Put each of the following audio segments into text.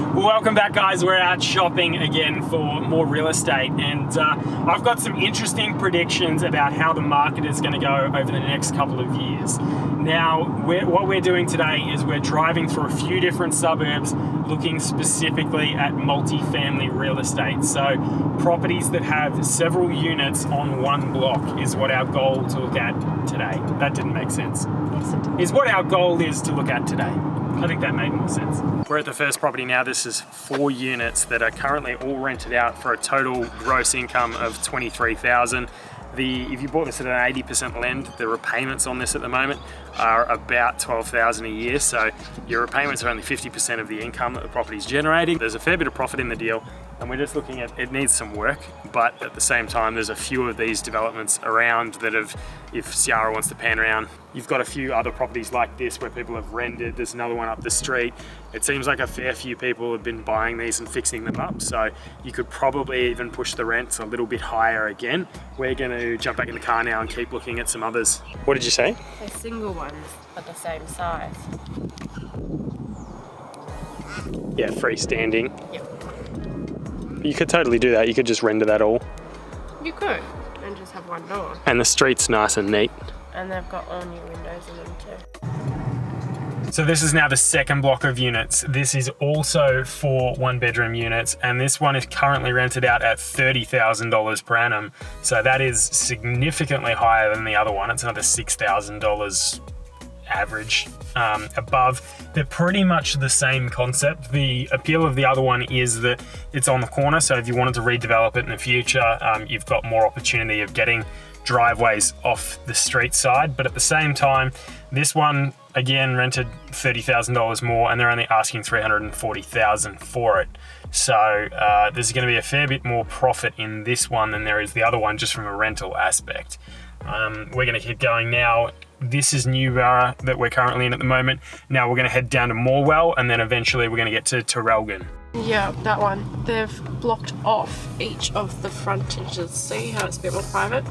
Well, welcome back, guys. We're out shopping again for more real estate, and I've got some interesting predictions about how the market is going to go over the next couple of years. Now, what we're doing today is we're driving through a few different suburbs looking specifically at multi-family real estate. So properties that have several units on one block is what our goal to look at today. That didn't make sense. Yes, it did. Is what our goal is to look at today. I think that made more sense. We're at the first property now. This is 4 units that are currently all rented out for a total gross income of $23,000. If you bought this at an 80% lend, the repayments on this at the moment are about $12,000 a year. So your repayments are only 50% of the income that the property is generating. There's a fair bit of profit in the deal, and we're just looking at, it needs some work, but at the same time, there's a few of these developments around that have, if Ciara wants to pan around, you've got a few other properties like this where people have rented. There's another one up the street. It seems like a fair few people have been buying these and fixing them up, so you could probably even push the rents a little bit higher again. We're going to jump back in the car now and keep looking at some others. What did you say? They're single ones, but the same size. Yeah, freestanding. Yep. You could totally do that. You could just render that all. You could, and just have one door. And the street's nice and neat. And they've got all new windows in them too. So this is now the second block of units. This is also 4 one-bedroom units, and this one is currently rented out at $30,000 per annum. So that is significantly higher than the other one. It's another $6,000 average above. They're pretty much the same concept. The appeal of the other one is that it's on the corner, so if you wanted to redevelop it in the future, you've got more opportunity of getting driveways off the street side. But at the same time, this one again rented $30,000 more, and they're only asking $340,000 for it. So there's going to be a fair bit more profit in this one than there is the other one, just from a rental aspect. We're going to keep going now. This is Newborough that we're currently in at the moment. Now we're going to head down to Morewell, and then eventually we're going to get to Traralgon. Yeah, that one. They've blocked off each of the frontages. See how it's a bit more private?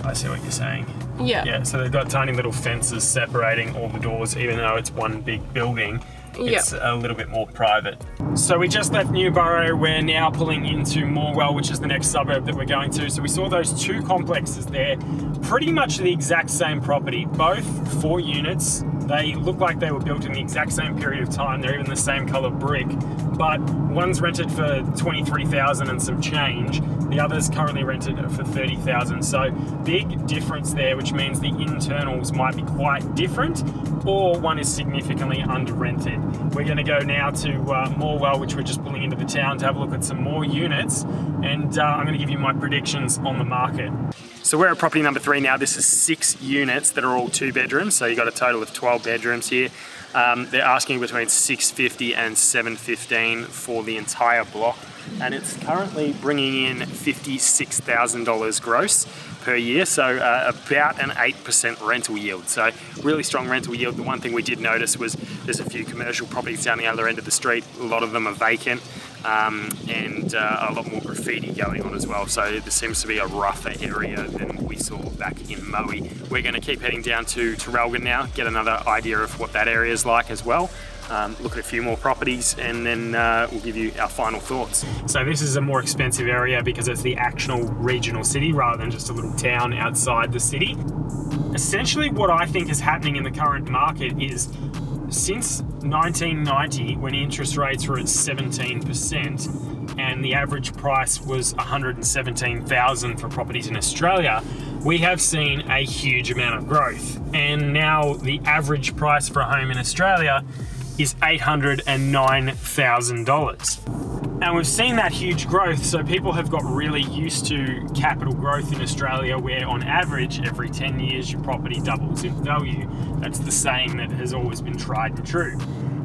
I see what you're saying. Yeah. Yeah, so they've got tiny little fences separating all the doors, even though it's one big building. It's a little bit more private. So we just left Newborough. We're now pulling into Morewell, which is the next suburb that we're going to. So we saw those 2 complexes there, pretty much the exact same property, both 4 units. They look like they were built in the exact same period of time. They're even the same color brick, but one's rented for $23,000 and some change. The other's currently rented for $30,000. So big difference there, which means the internals might be quite different, or one is significantly under rented. We're going to go now to Morewell, which we're just pulling into the town to have a look at some more units, and I'm going to give you my predictions on the market. So we're at property number 3 now. This is 6 units that are all 2 bedrooms, so you've got a total of 12 bedrooms here. They're asking between $650 and $715 for the entire block, and it's currently bringing in $56,000 gross per year, so about an 8% rental yield. So really strong rental yield. The one thing we did notice was there's a few commercial properties down the other end of the street. A lot of them are vacant, and a lot more graffiti going on as well. So there seems to be a rougher area than we saw back in Moe. We're going to keep heading down to Traralgon now, get another idea of what that area is like as well. Look at a few more properties, and then we'll give you our final thoughts. So this is a more expensive area because it's the actual regional city rather than just a little town outside the city. Essentially what I think is happening in the current market is, since 1990, when interest rates were at 17% and the average price was $117,000 for properties in Australia, we have seen a huge amount of growth. And now the average price for a home in Australia is $809,000. And we've seen that huge growth, so people have got really used to capital growth in Australia, where on average every 10 years your property doubles in value. That's the saying that has always been tried and true.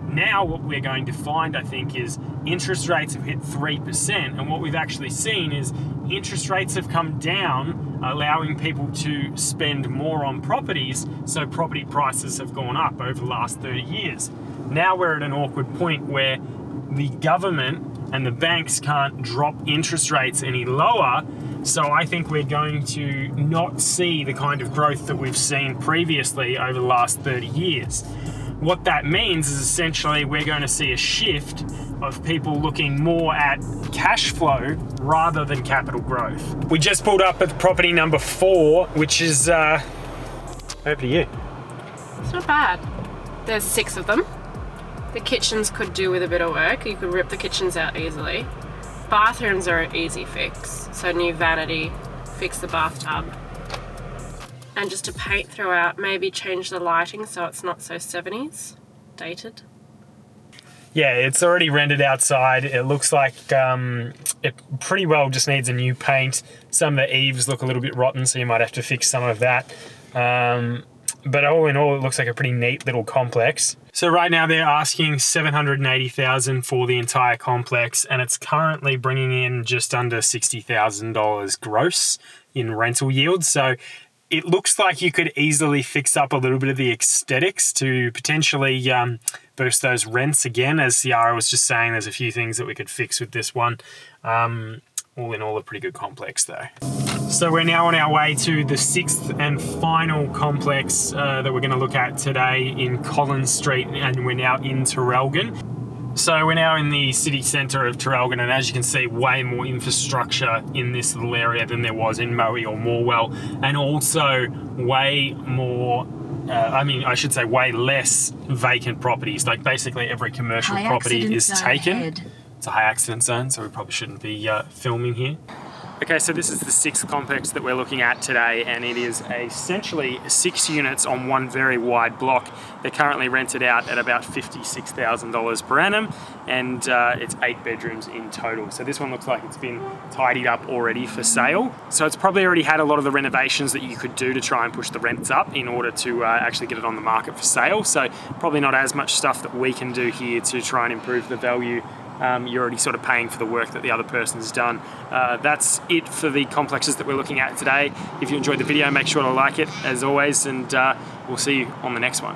Now what we're going to find, I think, is interest rates have hit 3%, and what we've actually seen is interest rates have come down, allowing people to spend more on properties, so property prices have gone up over the last 30 years. Now we're at an awkward point where the government and the banks can't drop interest rates any lower, so I think we're going to not see the kind of growth that we've seen previously over the last 30 years. what that means is essentially we're going to see a shift of people looking more at cash flow rather than capital growth. We just pulled up at property number 4, which is over to you. It's not bad. There's 6 of them. The kitchens could do with a bit of work. You could rip the kitchens out easily. Bathrooms are an easy fix. So new vanity, fix the bathtub. And just to paint throughout, maybe change the lighting so it's not so 70s, dated. Yeah, it's already rendered outside. It looks like it pretty well just needs a new paint. Some of the eaves look a little bit rotten, so you might have to fix some of that. But all in all, it looks like a pretty neat little complex. So right now they're asking $780,000 for the entire complex, and it's currently bringing in just under $60,000 gross in rental yield. So it looks like you could easily fix up a little bit of the aesthetics to potentially boost those rents again. As Ciara was just saying, there's a few things that we could fix with this one. All in all, a pretty good complex though. So we're now on our way to the 6th and final complex that we're going to look at today in Collins Street, and we're now in Traralgon. So we're now in the city centre of Traralgon, and as you can see, way more infrastructure in this little area than there was in Morewell or Morewell, and also way more I should say way less vacant properties. Like basically every commercial property is taken. Ahead. It's a high accident zone, so we probably shouldn't be filming here. Okay, so this is the 6th complex that we're looking at today, and it is essentially 6 units on one very wide block. They're currently rented out at about $56,000 per annum, and it's 8 bedrooms in total. So this one looks like it's been tidied up already for sale. So it's probably already had a lot of the renovations that you could do to try and push the rents up in order to actually get it on the market for sale. So probably not as much stuff that we can do here to try and improve the value. You're already sort of paying for the work that the other person's done. That's it for the complexes that we're looking at today. If you enjoyed the video, make sure to like it as always, and we'll see you on the next one.